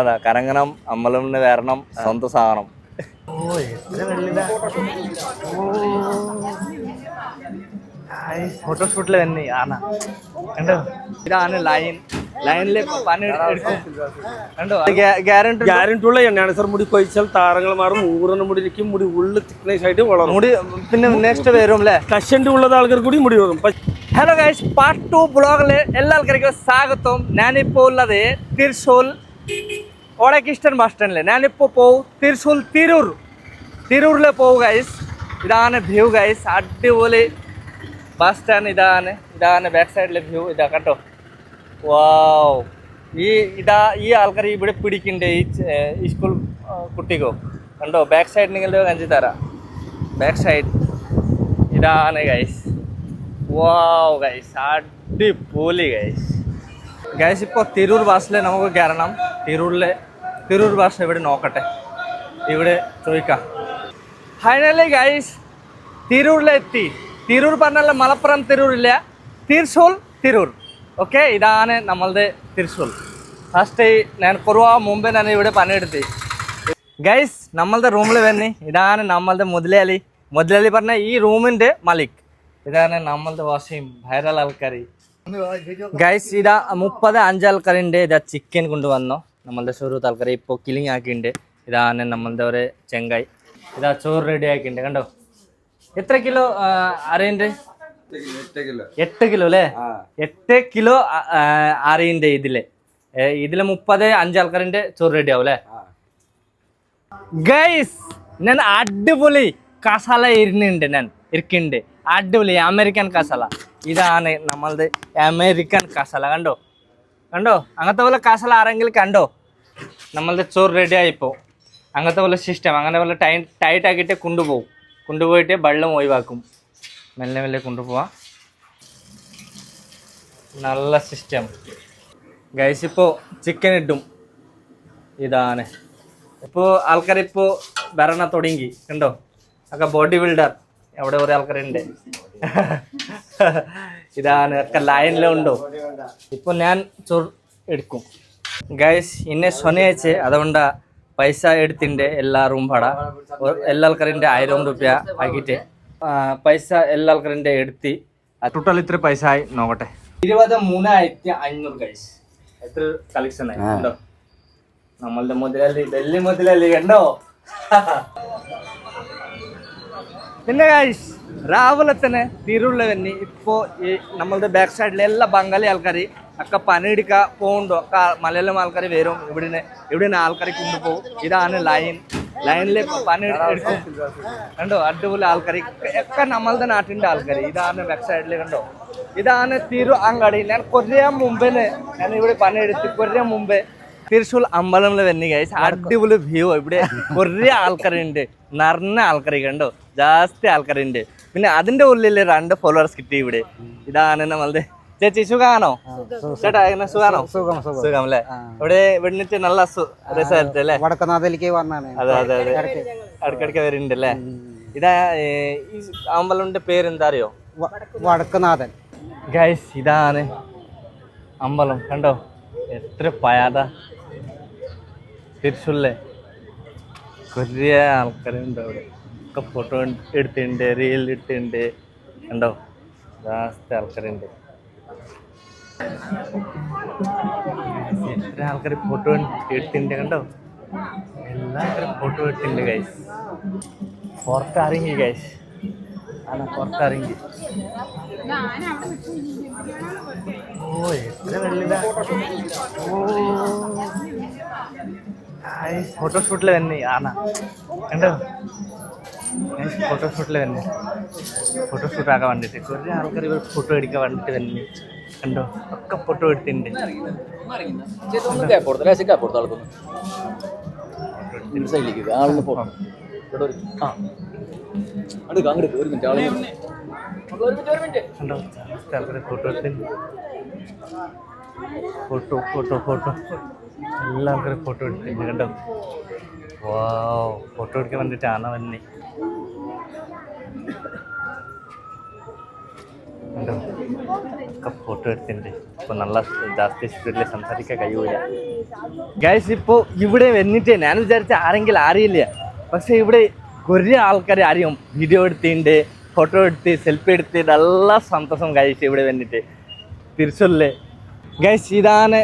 അതാ കറങ്ങണം, അമ്പലത്തിന് വരണം, സ്വന്തം സാധനം. ഫോട്ടോഷൂട്ടിൽ തന്നെ ആണ് കണ്ടോ. ഇതാണ് ലൈനില് പണി കണ്ടോ. ഗ്യാരണ്ടി ഉള്ള എണ്ണയാണ് സാർ. മുടി കൊഴിച്ചാൽ താരങ്ങൾ മാറും, ഊറുന്ന മുടിക്കും മുടി ഉള്ളിൽ തിക്നെസ് ആയിട്ട് വളരും. മുടി പിന്നെ നെക്സ്റ്റ് വരും അല്ലേ, കഷണ്ടി ഉള്ളത് ആൾക്കാർ കൂടി മുടി വരും. ഹലോ ഗൈസ്, പാർട്ട് 2 ബ്ലോഗില് എല്ലാ ആൾക്കാർക്കും സ്വാഗതം. ഞാനിപ്പോൾ ഉള്ളത് തൃശ്ശൂർ ഓടക്കിസ്റ്റൺ ബസ് സ്റ്റാൻഡില്. ഞാനിപ്പോൾ പോവും തൃശ്ശൂർ തിരൂരിൽ പോവും ഗൈസ്. ഇതാണ് വ്യൂ ഗൈസ്, അടിപൊളി ബസ് സ്റ്റാൻഡ്. ഇതാണ് ബാക്ക് സൈഡിലെ വ്യൂ. ഇതാ കണ്ടോ, വാവ്. ഈ ആൾക്കാർ ഇവിടെ പിടിക്കുന്നുണ്ട് ഈ സ്കൂൾ കുട്ടിക്കോ. കണ്ടോ ബാക്ക് സൈഡ് നിങ്ങളുടെ കാണിച്ചു തരാം. ബാക്ക് സൈഡ് ഇതാണ് ഗൈസ്. വാവ് ഗൈസ്, അടിപൊളി ഗൈസ്. ഇപ്പോൾ തിരൂർ ബസ്സിൽ നമുക്ക് കയറണം. തിരൂർ ബസ് ഇവിടെ നോക്കട്ടെ, ഇവിടെ ചോദിക്കാം. Finally guys തിരൂരിലെത്തി. തിരൂർ പറഞ്ഞാൽ മലപ്പുറം തിരൂരില്ല, തിരൂർ. ഓക്കെ, ഇതാണ് നമ്മളുടെ തൃശ്ശൂർ. ഫസ്റ്റ് ഞാൻ കുറവാ മുമ്പേ ഞാൻ ഇവിടെ പണിയെടുത്തി ഗൈസ്. നമ്മളുടെ റൂമിൽ വന്നി. ഇതാണ് നമ്മളുടെ മുതലാളി പറഞ്ഞ ഈ റൂമിൻ്റെ മലിക്. ഇതാണ് നമ്മളുടെ വാസിം വൈറൽ ആൾക്കാർ ഗൈസ്. ഇതാ 35 ആൾക്കാരുണ്ട്. ഇതാ ചിക്കൻ കൊണ്ടുവന്നോ നമ്മളുടെ ഷൊറൂത്ത് ആൾക്കാർ ഇപ്പോൾ കില്ലിങ് ആക്കിയിട്ടുണ്ട്. ഇതാണ് നമ്മളുടെ ഒരു ചെങ്കായ്. ഇതാ ചോറ് റെഡി ആക്കിയിട്ടുണ്ട് കണ്ടോ. എത്ര കിലോ അറിയുണ്ട്? 8 കിലോ അല്ലേ. 8 കിലോ അറിയുണ്ട്. ഇതില് 35 ആൾക്കാരിന്റെ ചോറ് റെഡി ആവും അല്ലേ ഗൈസ്. ഞാൻ അടിപൊളി കസാല ഇരിക്കുന്നുണ്ട്. അടിപൊളി അമേരിക്കൻ കസാല. ഇതാണ് നമ്മളുടെ അമേരിക്കൻ കസാല. കണ്ടോ അങ്ങനത്തെ പോലെ കസാല ആരെങ്കിലും കണ്ടോ? നമ്മളുടെ ചോറ് റെഡി ആയിപ്പോ അങ്ങനത്തെ പോലെ സിസ്റ്റം. അങ്ങനെ പോലെ ടൈറ്റ് ആക്കിയിട്ട് കൊണ്ടുപോയിട്ട് വെള്ളം ഒഴിവാക്കും. മെല്ലെ കൊണ്ടുപോവാം. നല്ല സിസ്റ്റം ഗൈസ്. ഇപ്പോൾ ചിക്കൻ ഇടും. ഇതാണ് ഇപ്പോൾ ആൾക്കാരിപ്പോൾ ഭരണ തുടങ്ങി കണ്ടോ. ഒക്കെ ബോഡി ബിൽഡർ അവിടെ കുറേ ആൾക്കാരുണ്ട്. ഇതാണ് ഒക്കെ ലൈനിലുണ്ടോ. ഇപ്പോൾ ഞാൻ ചോറ് എടുക്കും ഗൈസ്. ഇന്നെ ശനിയാഴ്ച അതുകൊണ്ട് പൈസ എടുത്തിട്ടുണ്ട്. എല്ലാ റൂം ഭാട എല്ലാ ആൾക്കാരിൻ്റെ 1000 രൂപ ആക്കിയിട്ട് പൈസ എല്ലാ ആൾക്കാരിൻ്റെ എടുത്തി. ടോട്ടൽ ഇത്ര പൈസ ആയി നോക്കട്ടെ. 23,500 ഗൈസ്. എത്ര കളക്ഷൻ ആയി കണ്ടോ. നമ്മളുടെ മുതലാളി ഡൽഹി മുതലാളി കണ്ടോ. പിന്നെ ഗൈസ് രാവിലെ തന്നെ തിരൂരിൽ തന്നെ ഇപ്പോൾ ഈ നമ്മളുടെ ബാക്ക് സൈഡിലെ എല്ലാ ബംഗാളി ആൾക്കാർ ഒക്കെ പണിയെടുക്കാൻ പോകുന്നുണ്ടോ. ഒക്കെ മലയാളം ആൾക്കാർ വരും. ഇവിടുന്ന് ആൾക്കാരെ കൊണ്ടുപോകും. ഇതാണ് ലൈനിൽ പണി എടുക്കും കണ്ടോ. അടിപൊളി ആൾക്കാർ ഒക്കെ നമ്മളുടെ നാട്ടിൻ്റെ ആൾക്കാർ. ഇതാണ് ബാക്ക് സൈഡിൽ കണ്ടോ. ഇതാണ് തിരു അങ്ങാടി. ഞാൻ കുറേ മുമ്പേ ഞാൻ ഇവിടെ പണിയെടുത്ത് കുറേ മുമ്പേ തൃശ്ശൂർ അമ്പലത്തിൽ വന്നി ഗൈസ്. അടിപൊളി വ്യൂ. ഇവിടെ കുറേ ആൾക്കാരുണ്ട്, നിറഞ്ഞ ആൾക്കാർ കണ്ടോ. ജാസ്തി ആൾക്കാരുണ്ട്. പിന്നെ അതിൻ്റെ ഉള്ളിൽ 2 ഫോളോവേഴ്സ് കിട്ടി ഇവിടെ. ഇതാണ് നമ്മളുടെ ചേച്ചി. സുഖാണോ ചേട്ടാ? എങ്ങനെ സുഖാണോ? സുഖം അല്ലേ. ഇവിടെ ഇവിടുന്നിട്ട് നല്ല രസമായിട്ട് അല്ലേ. അതെ ഇടയ്ക്കിടയ്ക്ക് വരുന്നുണ്ട് അല്ലേ. ഇതാ ഈ അമ്പലത്തിന്റെ പേരെന്താ അറിയോ? വടക്കുനാഥൻ ഗൈസ്. ഇതാണ് അമ്പലം കണ്ടോ. എത്ര പയാത തൃശ്ശൂരിലെ കുറേ ആൾക്കാരുണ്ട് അവിടെ. ഒക്കെ ഫോട്ടോ എടുത്തിട്ടുണ്ട്, റീൽ എടുത്തിട്ടുണ്ട് കണ്ടോ. ജാസ്തി ആൾക്കാരുണ്ട്. എത്ര ആൾക്കാർ ഫോട്ടോ എടുത്തിട്ടുണ്ട് കണ്ടോ. എല്ലാവരും ഫോട്ടോ എടുത്തിട്ടുണ്ട് ഗൈസ്. പുറത്തിറങ്ങി ഗൈസ്. പുറത്തിറങ്ങി. എത്ര വെള്ളിതാ. ഫോട്ടോഷൂട്ടിൽ തന്നെ ആണ് കണ്ടോ. ഫോട്ടോഷൂട്ടിൽ തന്നെ ഫോട്ടോഷൂട്ട് ആക്കാൻ വേണ്ടിയിട്ട് കുറേ ആൾക്കാർ ഇവർ ഫോട്ടോ എടുക്കാൻ വേണ്ടിയിട്ട് തന്നെ കണ്ടോ. ഒക്കെ ഫോട്ടോ എടുത്തിട്ടുണ്ട്. ഫോട്ടോ എടുത്തിട്ടുണ്ട്. ഫോട്ടോ എല്ലാ ആൾക്കാരും ഫോട്ടോ എടുത്തിട്ടുണ്ട് കണ്ടോ. വാവ്, ഫോട്ടോ എടുക്കാൻ വേണ്ടിയിട്ടാണ് വന്നെ. കണ്ടോ ഒക്കെ ഫോട്ടോ എടുത്തിട്ടുണ്ട്. ഇപ്പോൾ നല്ല ജാസ്തി സ്പീഡിൽ സംസാരിക്കാൻ കഴിയൂല ഗൈസ്. ഇപ്പോൾ ഇവിടെ വന്നിട്ട് ഞാൻ വിചാരിച്ച ആരെങ്കിലും അറിയില്ല, പക്ഷെ ഇവിടെ കുറേ ആൾക്കാർ അറിയും. വീഡിയോ എടുത്തിട്ടുണ്ട്, ഫോട്ടോ എടുത്ത്, സെൽഫി എടുത്ത്, നല്ല സന്തോഷം ഗൈസ് ഇവിടെ വന്നിട്ട് തിരുച്ചൂരിലെ. ഗൈസ് ഇതാണ്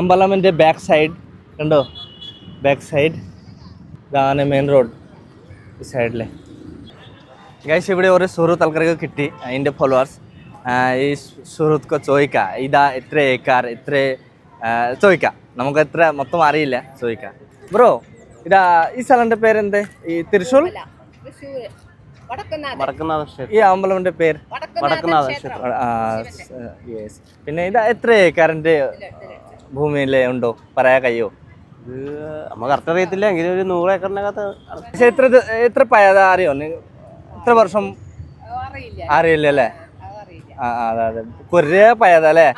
അമ്പലമിൻ്റെ ബാക്ക് സൈഡ്, കണ്ടോ ബാക്ക് സൈഡ്. ഇതാണ് മെയിൻ റോഡ് ഈ സൈഡിലെ. ഗൈസ് ഇവിടെ ഒരു സുഹൃത്ത് ആൾക്കാർക്ക് കിട്ടി, അതിൻ്റെ ഫോളോവേഴ്സ്. ഈ സുഹൃത്ത് ചോദിക്കാം ഇതാ എത്ര ഏക്കർ, എത്ര ചോദിക്കാം. നമുക്ക് എത്ര മൊത്തം അറിയില്ല, ചോദിക്കാം. ബ്രോ ഇതാ ഈ സ്ഥലത്തിൻ്റെ പേരെന്ത്? ഈ തൃശ്ശൂർ ഈ അമ്പലമിൻ്റെ പേര് യെസ്. പിന്നെ ഇതാ എത്ര ഏക്കറിൻ്റെ ഭൂമിയിലെ ഉണ്ടോ പറയാൻ കഴിയോ? നമുക്ക് കറക്റ്റ് അറിയത്തില്ല, എങ്കിലും ഒരു 100 ഏക്കറിനകത്ത്. പക്ഷെ എത്ര പഴയതാ അറിയോ? എത്ര വർഷം അറിയില്ല അല്ലേ? അതെ അതെ കുറേ പഴയതല്ലേ?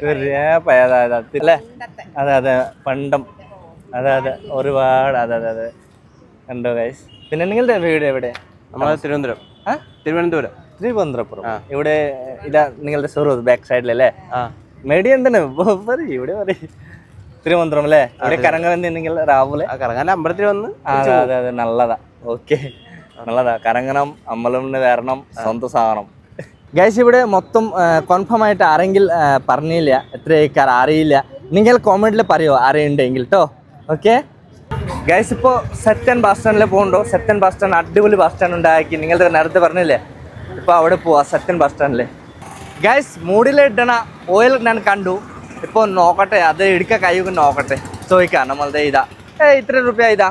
കുറേ പഴയതായതല്ലേ? അതെ അതെ പണ്ടം. അതെ അതെ ഒരുപാട്. അതെ അതെ അതെ കണ്ടോ ഗൈസ്. പിന്നെ നിങ്ങളുടെ വീട് എവിടെ? നമ്മളെ തിരുവനന്തപുരം. ഇവിടെ ഇതാ നിങ്ങളുടെ സുഹൃത്ത് ബാക്ക് സൈഡിലല്ലേ? മേടി എന്താണ് ഇവിടെ പറയും തിരുവനന്തപുരം അല്ലേ? ഇവിടെ കറങ്ങാൻ നിങ്ങൾ രാവിലെ കറങ്ങാൻ അമ്പലത്തിൽ വന്ന്. അതെ അതെ അതെ നല്ലതാ. ഓക്കെ നല്ലതാ. കറങ്ങണം, അമ്പലമിന് വരണം, സ്വന്തം സാധനം. ഗൈസ് ഇവിടെ മൊത്തം കൺഫേം ആയിട്ട് ആരെങ്കിലും പറഞ്ഞില്ല, എത്ര ഏക്കർ അറിയില്ല. നിങ്ങൾ കോമെന്റിൽ പറയുമോ അറിയുണ്ടെങ്കിൽ കേട്ടോ. ഓക്കെ ഗൈസ് ഇപ്പോൾ സെറ്റൻ ബസ് സ്റ്റാൻഡിൽ പോകുന്നുണ്ടോ? സെറ്റൻ ബസ് സ്റ്റാൻഡ് അടിപൊളി ബസ് സ്റ്റാൻഡ് ഉണ്ടാക്കി, നിങ്ങൾ നേരത്തെ പറഞ്ഞില്ലേ? ഇപ്പോൾ അവിടെ പോവാ സെറ്റൻ ബസ് സ്റ്റാൻഡിൽ. ഗൈസ് മൂടിലിടണ ഓയിൽ ഞാൻ കണ്ടു. ഇപ്പോൾ നോക്കട്ടെ, അത് എടുക്കാൻ കഴിയുമെങ്കിൽ നോക്കട്ടെ, ചോദിക്കാം നമ്മളുടെ ഇതാ. ഇത്ര രൂപ ഇതാ?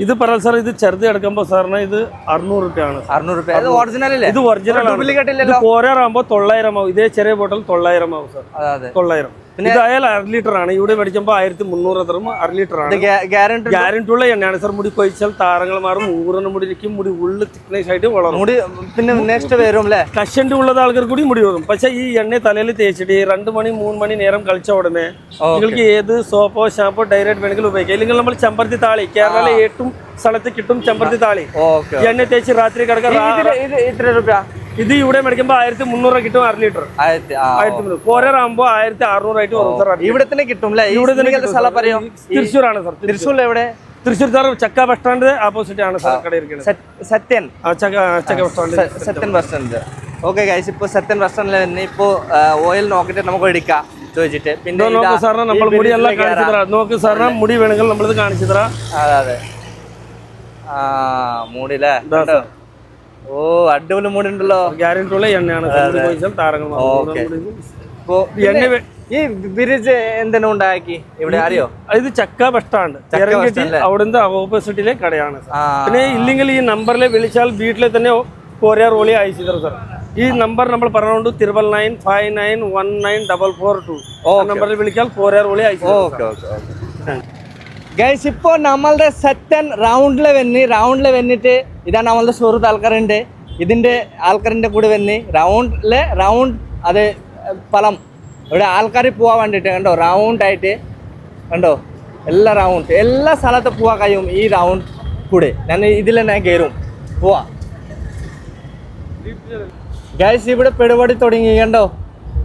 ഇത് പറയാം സാർ, ഇത് ചെറുത് എടുക്കുമ്പോൾ സാറിന് ഇത് 600 രൂപയാണ്. 600 രൂപ. ഇത് ഒറിജിനൽ അല്ലേ? ഇത് ഒറിജിനൽ ഡ്യൂപ്ലിക്കേറ്റ് ഇല്ലല്ലോ. കോരാറാകുമ്പോൾ 900 ആവും. ഇതേ ചെറിയ ബോട്ടിൽ 900 ആവും സാർ. അതെ 900. പിന്നെ അയാൾ 1/2 ലിറ്റർ ആണ്. ഇവിടെ മേടിക്കുമ്പോൾ 1300 തരും. 1/2 ലിറ്റർ ആണ്. ഗ്യാരണ്ടി ഉള്ള എണ്ണയാണ് സാർ. മുടി കൊഴിച്ചാൽ താരങ്ങൾ മാറും, ഊറുന്ന മുടിക്കും, മുടി ഉള്ളിൽ തിക്നെസ് ആയിട്ട് വളരും. മുടി പിന്നെ നെക്സ്റ്റ് വരും അല്ലേ? കഷണ്ടി ഉള്ളത് ആൾക്കാർ കൂടി മുടി വരും. പക്ഷെ ഈ എണ്ണ തലയിൽ തേച്ചിട്ട് 2 മണി 3 മണി നേരം കളിച്ച ഉടനെ നിങ്ങൾക്ക് ഏത് സോപ്പോ ഷാമ്പോ ഡയറക്റ്റ് വേണമെങ്കിലും ഉപയോഗിക്കാം. ഇല്ലെങ്കിൽ നമ്മൾ ചെമ്പരത്തി താളി, കേരളത്തിലെ ഏറ്റവും സ്ഥലത്ത് കിട്ടും ചെമ്പരത്തി താളി. എണ്ണ തേച്ച് രാത്രി കിടക്കാൻ. ഇത്ര രൂപ? ഇത് ഇവിടെ മേടിക്കുമ്പോൾ 1300 കിട്ടും. 1/2 ലിറ്റർ 1300. കോരാറാകുമ്പോൾ 1600 ആയിട്ട് വരും സാർ. ഇവിടെ തന്നെ കിട്ടും. ഇവിടെ സ്ഥലം പറയോ? തൃശ്ശൂരാണ് സാർ. തൃശ്ശൂർ എവിടെ? തൃശ്ശൂർ സാർ ചക്ക ബസ് സ്റ്റാൻഡ് ഓപ്പോസിറ്റ് ആണ് സാർ കട ഇരിക്കുന്നത്. സത്യൻ ചക്ക bus stand. Sathyan bus stand. Okay guys ഇപ്പോൾ സത്യൻ ബസ് സ്റ്റാൻഡിൽ തന്നെ ഇപ്പോൾ ഓയിൽ നോക്കിയിട്ട് നമുക്ക് എടുക്കാം ചോദിച്ചിട്ട്. പിന്നെ നോക്ക് സാറിന് നമ്മൾ മുടി എല്ലാം കാണിച്ചു തരാം. നോക്ക് സാറിന് മുടി വേണമെങ്കിൽ നമ്മളിത് കാണിച്ചു തരാം. അതെ അതെ മൂടില്ലേ? ഓ അടിപൊളി മൂടി ഉണ്ടല്ലോ. ഗ്യാരണ്ടി ഉള്ള എണ്ണയാണ്. ഈ ബ്രിഡ്ജ് എന്തിനാ ഉണ്ടാക്കി ഇവിടെ അറിയോ? ഇത് ചക്ക ബസ് സ്റ്റാൻഡ് അവിടുന്ന് ഓപ്പോസിറ്റിലെ കടയാണ്. പിന്നെ ഇല്ലെങ്കിൽ ഈ നമ്പറിൽ വിളിച്ചാൽ വീട്ടിലെ തന്നെ കൊറിയർ ഓളി അയച്ചു തരും സാർ. ഈ നമ്പർ നമ്മൾ പറഞ്ഞുകൊണ്ട് 9995919442 നമ്പറിൽ വിളിച്ചാൽ കൊറിയർ ഓളി അയച്ചു. ഓക്കെ ഓക്കെ ഓക്കെ ഗൈസ് ഇപ്പോൾ നമ്മളുടെ സെക്കൻഡ് റൗണ്ടിൽ വന്നിട്ട് ഇതാ നമ്മളുടെ സുഹൃത്ത് ആൾക്കാരുണ്ട്. ഇതിൻ്റെ ആൾക്കാരിൻ്റെ കൂടെ വന്ന് റൗണ്ട് അത് ഫലം ഇവിടെ ആൾക്കാർ പോവാൻ വേണ്ടിയിട്ട് കണ്ടോ റൗണ്ട് ആയിട്ട് കണ്ടോ എല്ലാ സ്ഥലത്തും പോവാൻ കഴിയും. ഈ റൗണ്ട് കൂടെ ഞാൻ ഇതിൽ തന്നെ കയറും പോവാ. ഗൈസ് ഇവിടെ പരിപാടി തുടങ്ങി കണ്ടോ.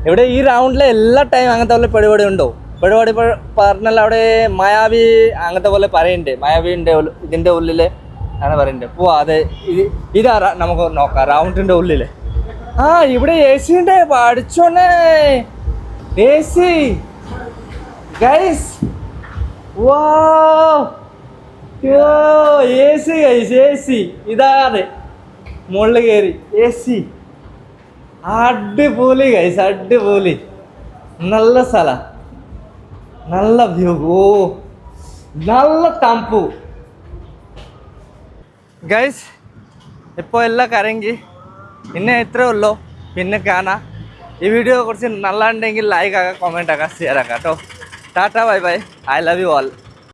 ഇവിടെ ഈ റൗണ്ടിലെ എല്ലാ ടൈം അങ്ങനത്തെ പോലെ പരിപാടി ഉണ്ടോ? പരിപാടി പറഞ്ഞാൽ അവിടെ മായാവി അങ്ങനത്തെ പോലെ പറയുന്നുണ്ട്. മായാവിൻ്റെ ഇതിൻ്റെ ഉള്ളിൽ അങ്ങനെ പറയുന്നുണ്ട് പോവാ. അതെ ഇതാ നമുക്ക് നോക്കാം റൗണ്ടിൻ്റെ ഉള്ളിൽ. ഇവിടെ AC ഉണ്ട്. പഠിച്ചോണേ AC ഗൈസ്. വാ AC ഗൈസ് AC ഇതാണ് മുകളിൽ കയറി AC അടിപൊളി ഗൈസ് അടിപൊളി. നല്ല സ്ഥലം, നല്ല വ്യൂ, ഓ നല്ല തണുപ്പ് ഗൈസ്. ഇപ്പോൾ എല്ലാം കറങ്ങി പിന്നെ ഇത്രേ ഉള്ളൂ. പിന്നെ കാണാം. ഈ വീഡിയോ കുറച്ച് നല്ല ഉണ്ടെങ്കിൽ ലൈക്ക് ആക്കാം, കമൻറ്റ് ആക്കാം, ഷെയർ ആക്കാം കേട്ടോ. Tata bye bye. I love you all.